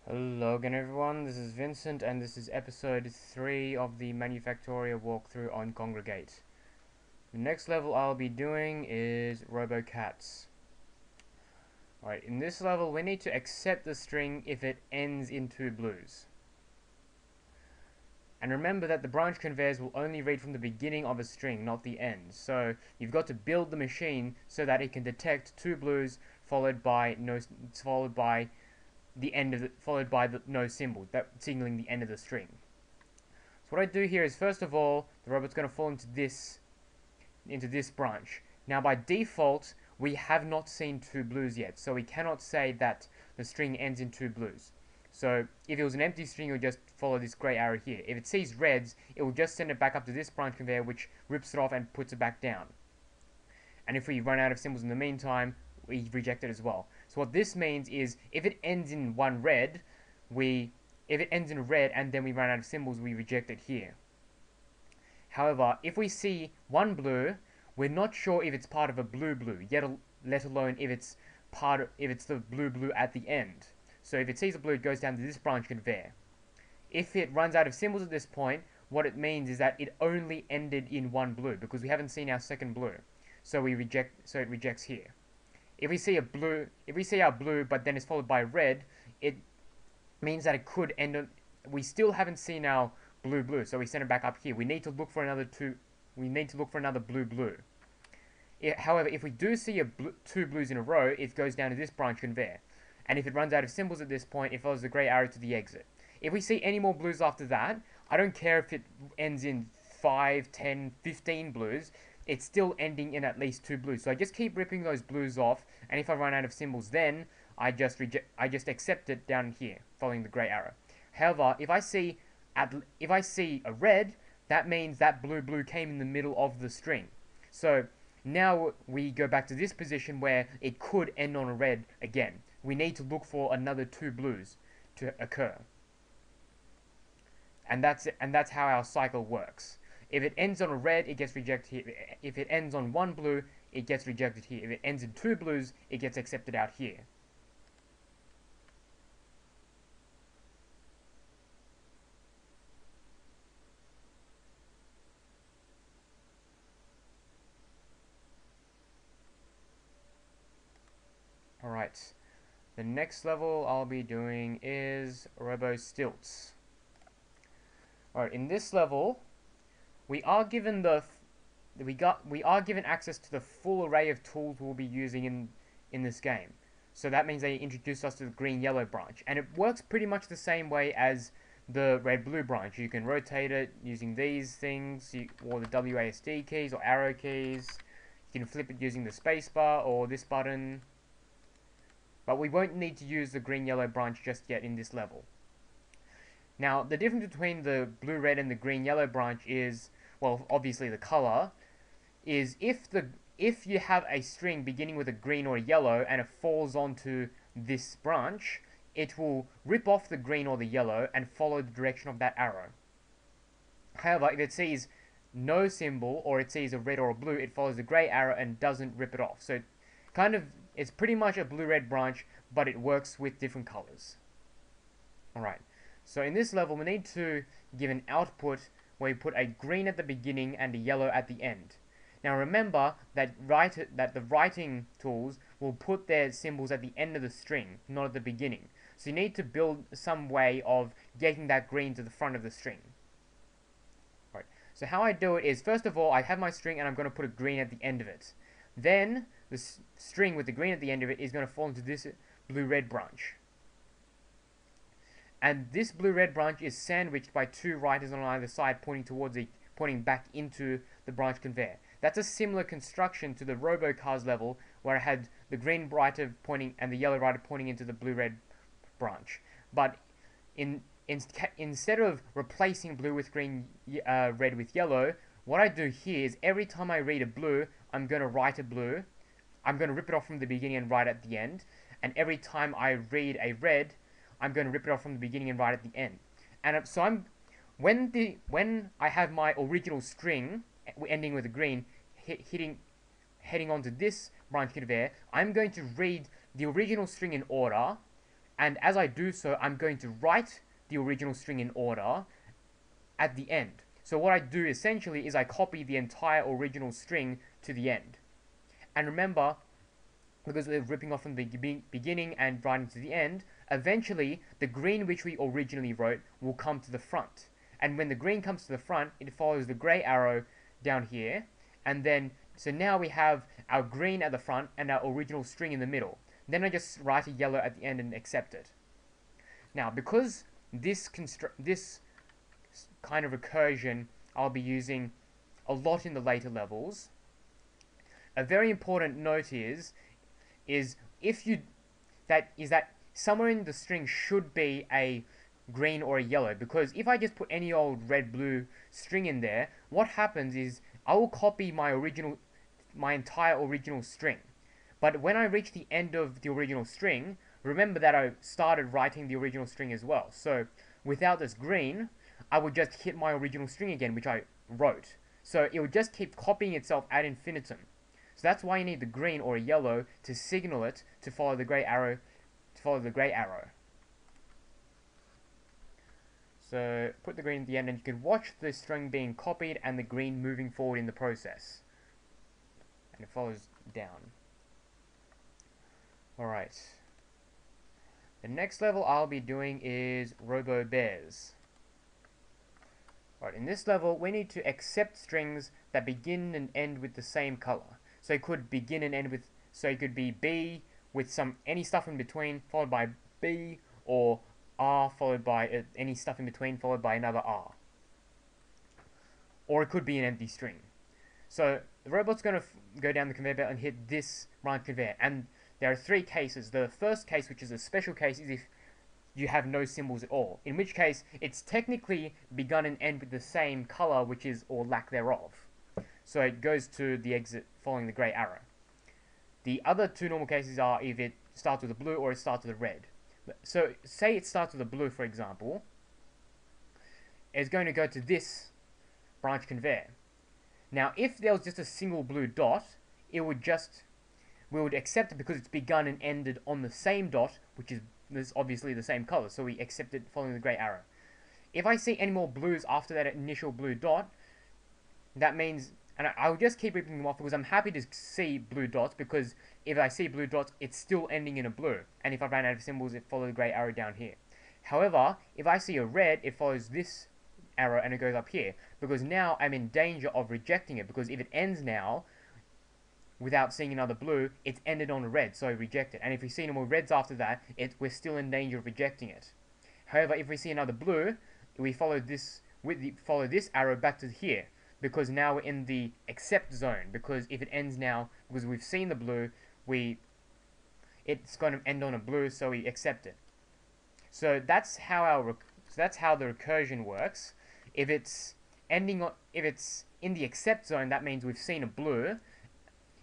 Hello again everyone, this is Vincent and this is episode 3 of the Manufactoria walkthrough on Kongregate. The next level I'll be doing is Robocats. Alright, in this level we need to accept the string if it ends in two blues. And remember that the branch conveyors will only read from the beginning of a string, not the end. So you've got to build the machine so that it can detect two blues followed by the no symbol, that signaling the end of the string. So what I do here is, first of all, the robot's going to fall into this branch. Now by default, we have not seen two blues yet, so we cannot say that the string ends in two blues. So if it was an empty string, it would just follow this grey arrow here. If it sees reds, it will just send it back up to this branch conveyor, which rips it off and puts it back down. And if we run out of symbols in the meantime, we reject it as well. So what this means is, if it ends in if it ends in red and then we run out of symbols, we reject it here. However, if we see one blue, we're not sure if it's part of a blue, yet let alone if it's the blue at the end. So if it sees a blue, it goes down to this branch conveyor. If it runs out of symbols at this point, what it means is that it only ended in one blue, because we haven't seen our second blue. So it rejects here. If we see our blue, but then it's followed by red, it means that it could end on. We still haven't seen our blue, so we send it back up here. We need to look for another blue. However, if we do see two blues in a row, it goes down to this branch conveyor. And if it runs out of symbols at this point, it follows the grey arrow to the exit. If we see any more blues after that, I don't care if it ends in 5, 10, 15 blues, it's still ending in at least two blues. So I just keep ripping those blues off, and if I run out of symbols, then I just accept it down here, following the grey arrow. However, if I see a red, that means that blue came in the middle of the string. So now we go back to this position where it could end on a red again. We need to look for another two blues to occur. And that's how our cycle works. If it ends on a red, it gets rejected here. If it ends on one blue, it gets rejected here. If it ends in two blues, it gets accepted out here. Alright, the next level I'll be doing is Robostilts. Alright, in this level, we are given access to the full array of tools we'll be using in this game. So that means they introduce us to the green-yellow branch, and it works pretty much the same way as the red-blue branch. You can rotate it using these things, or the WASD keys or arrow keys. You can flip it using the spacebar or this button. But we won't need to use the green-yellow branch just yet in this level. Now, the difference between the blue-red and the green-yellow branch is, well, obviously the color, is if you have a string beginning with a green or a yellow and it falls onto this branch, it will rip off the green or the yellow and follow the direction of that arrow. However, if it sees no symbol, or it sees a red or a blue, it follows the grey arrow and doesn't rip it off. So it's pretty much a blue-red branch, but it works with different colors. Alright, so in this level we need to give an output where we put a green at the beginning and a yellow at the end. Now remember that the writing tools will put their symbols at the end of the string, not at the beginning. So you need to build some way of getting that green to the front of the string. Alright, so how I do it is, first of all, I have my string and I'm going to put a green at the end of it. Then the string with the green at the end of it is going to fall into this blue-red branch. And this blue-red branch is sandwiched by two writers on either side pointing back into the branch conveyor. That's a similar construction to the Robocats level, where I had the green writer pointing and the yellow writer pointing into the blue-red branch. But instead of replacing blue with green, red with yellow, what I do here is every time I read a blue, I'm going to write a blue. I'm going to rip it off from the beginning and write at the end. And every time I read a red, I'm going to rip it off from the beginning and write at the end. And so when I have my original string ending with a green heading onto this branch conveyor, I'm going to read the original string in order, And as I do so, I'm going to write the original string in order at the end. So what I do essentially is I copy the entire original string to the end. And remember, because we're ripping off from the beginning and writing to the end, eventually the green which we originally wrote will come to the front. And when the green comes to the front, it follows the grey arrow down here. And then, so now we have our green at the front and our original string in the middle. Then I just write a yellow at the end and accept it. Now, because this kind of recursion I'll be using a lot in the later levels, a very important note is that somewhere in the string should be a green or a yellow, because if I just put any old red blue string in there, what happens is I will copy my entire original string. But when I reach the end of the original string, remember that I started writing the original string as well. So without this green, I would just hit my original string again, which I wrote. So it would just keep copying itself ad infinitum. So that's why you need the green or a yellow to signal it to follow the grey arrow. So put the green at the end, and you can watch the string being copied and the green moving forward in the process. And it follows down. Alright. The next level I'll be doing is Robobears. Alright, in this level we need to accept strings that begin and end with the same color. So it could begin and end with, so it could be B with any stuff in between followed by B, or R followed by any stuff in between followed by another R. Or it could be an empty string. So the robot's going to go down the conveyor belt and hit this branch conveyor. And there are three cases. The first case, which is a special case, is if you have no symbols at all. In which case, it's technically begun and end with the same color, which is, or lack thereof. So it goes to the exit following the grey arrow. The other two normal cases are if it starts with a blue or it starts with a red. So say it starts with a blue, for example. It's going to go to this branch conveyor. Now, if there was just a single blue dot, we would accept it because it's begun and ended on the same dot, which is obviously the same color, so we accept it following the grey arrow. If I see any more blues after that initial blue dot, that means, and I'll just keep ripping them off because I'm happy to see blue dots, because if I see blue dots, it's still ending in a blue, and if I ran out of symbols, it follows the grey arrow down here. However, if I see a red, it follows this arrow and it goes up here, because now I'm in danger of rejecting it, because if it ends now without seeing another blue, it's ended on a red, so I reject it. And if we see no more reds after that, we're still in danger of rejecting it. However, if we see another blue, we follow this arrow back to here, because now we're in the accept zone, because if it ends now, because we've seen the blue, it's going to end on a blue, so we accept it. So that's how the recursion works. If it's in the accept zone, that means we've seen a blue.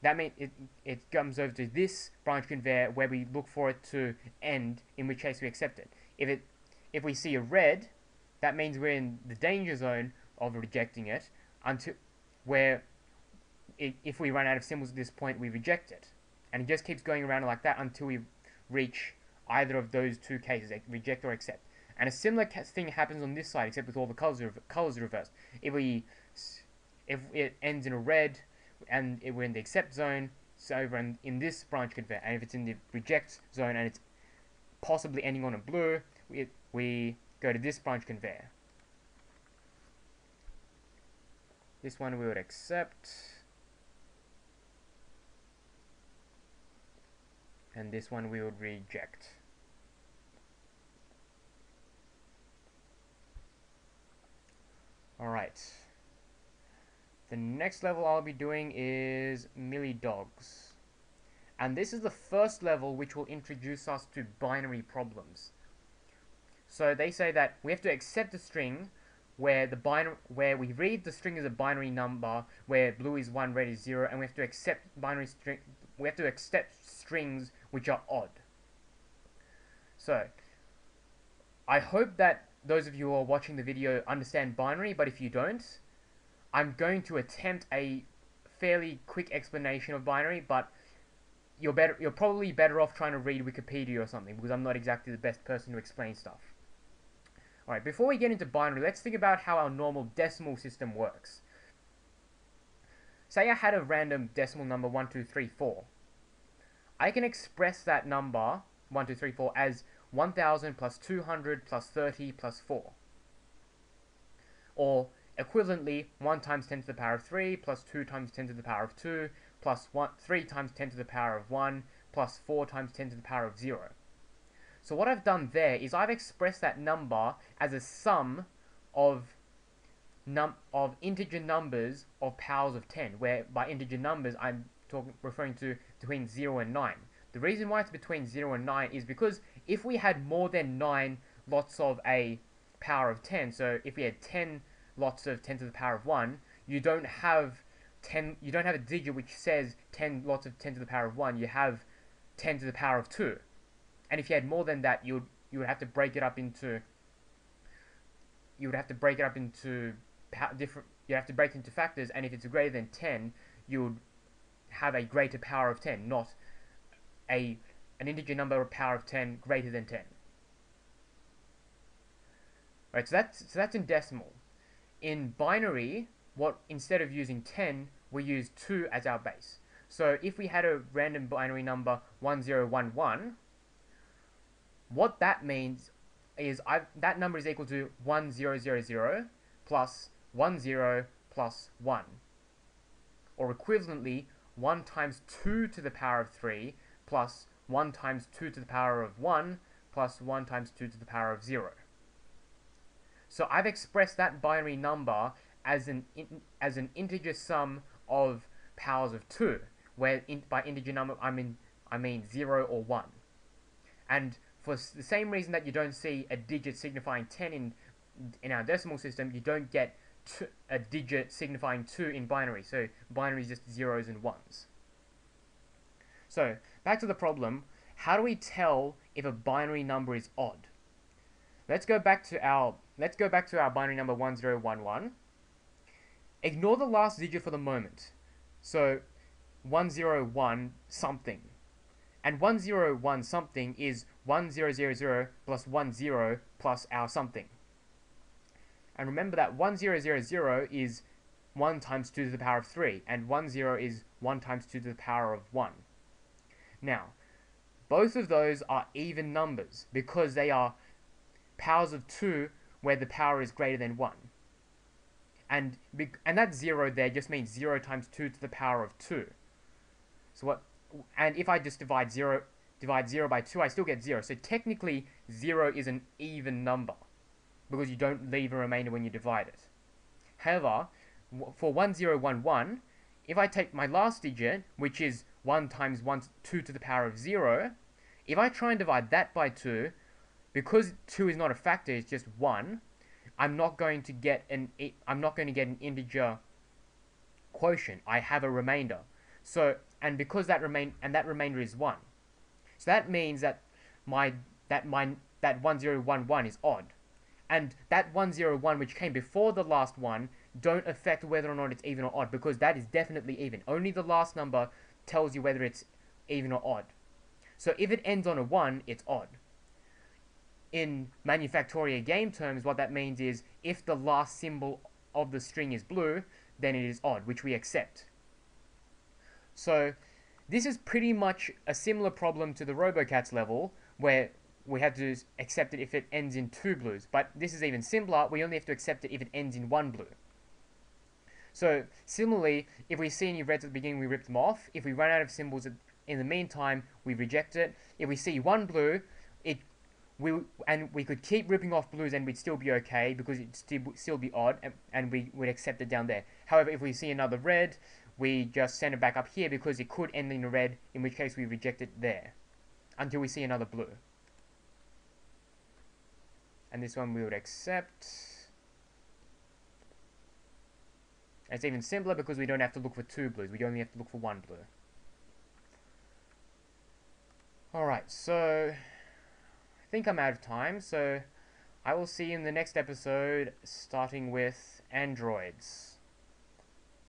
That means it comes over to this branch conveyor where we look for it to end, in which case we accept it. If we see a red, that means we're in the danger zone of rejecting it, if we run out of symbols at this point, we reject it. And it just keeps going around like that until we reach either of those two cases, reject or accept. And a similar thing happens on this side, except with all the colors reversed. If it ends in a red, and we're in the accept zone, it's over in this branch conveyor. And if it's in the reject zone and it's possibly ending on a blue, we go to this branch conveyor. This one we would accept, and this one we would reject. Alright. The next level I'll be doing is Milidogs. And this is the first level which will introduce us to binary problems. So they say that we have to accept a string where we read the string as a binary number, where blue is 1, red is 0, and we have to accept strings which are odd. So I hope that those of you who are watching the video understand binary, but if you don't, I'm going to attempt a fairly quick explanation of binary, but you're probably better off trying to read Wikipedia or something, because I'm not exactly the best person to explain stuff. Alright, before we get into binary, let's think about how our normal decimal system works. Say I had a random decimal number 1, 2, 3, 4. I can express that number 1, 2, 3, 4 as 1000 plus 200 plus 30 plus 4. Or equivalently, 1 times 10 to the power of 3 plus 2 times 10 to the power of 2 plus 3 times 10 to the power of 1 plus 4 times 10 to the power of 0. So what I've done there is I've expressed that number as a sum of integer numbers of powers of 10, where by integer numbers I'm referring to between 0 and 9. The reason why it's between 0 and 9 is because if we had more than 9 lots of a power of 10, so if we had 10 lots of 10 to the power of 1, you don't have a digit which says 10 lots of 10 to the power of 1, you have 10 to the power of 2. And if you had more than that, you would have to break it up into factors, and if it's greater than 10, you would have a greater power of 10, not an integer number of power of 10 greater than 10. Right, so that's in decimal. In binary, instead of using 10, we use 2 as our base. So if we had a random binary number 1011, what that means is that number is equal to 1000 plus 10 plus 1. Or equivalently, 1 times 2 to the power of 3 plus 1 times 2 to the power of 1 plus 1 times 2 to the power of 0. So I've expressed that binary number as an integer sum of powers of 2, where by integer number I mean 0 or 1. And for the same reason that you don't see a digit signifying 10 in our decimal system, you don't get a digit signifying 2 in binary. So binary is just zeros and ones. So back to the problem. How do we tell if a binary number is odd? Let's go back to our binary number 1011. Ignore the last digit for the moment. So 101 something. And 101 something is 1000 plus 10 plus our something. And remember that 1000 is 1 times 2 to the power of 3, and 10 is 1 times 2 to the power of 1. Now, both of those are even numbers because they are powers of 2 where the power is greater than 1. And that 0 there just means 0 times 2 to the power of 2. And if I just divide 0 by 2, I still get 0. So technically, 0 is an even number, because you don't leave a remainder when you divide it. However, for 1011, if I take my last digit, which is 1 times 2 to the power of 0, if I try and divide that by 2, because 2 is not a factor, it's just 1, I'm not going to get an integer quotient. I have a remainder. So, and because that remainder is 1. So that means that that 1011 is odd. And that 101 which came before the last one don't affect whether or not it's even or odd, because that is definitely even. Only the last number tells you whether it's even or odd. So if it ends on a 1, it's odd. In Manufactoria game terms, what that means is if the last symbol of the string is blue, then it is odd, which we accept. So this is pretty much a similar problem to the Robocats level, where we have to accept it if it ends in 2 blues. But this is even simpler. We only have to accept it if it ends in 1 blue. So similarly, if we see any reds at the beginning, we rip them off. If we run out of symbols in the meantime, we reject it. If we see 1 blue, we could keep ripping off blues and we'd still be okay, because it'd still be odd, and we would accept it down there. However, if we see another red, we just send it back up here because it could end in a red, in which case we reject it there until we see another blue. And this one we would accept. And it's even simpler because we don't have to look for 2 blues, we only have to look for 1 blue. Alright, so I think I'm out of time, so I will see you in the next episode, starting with androids.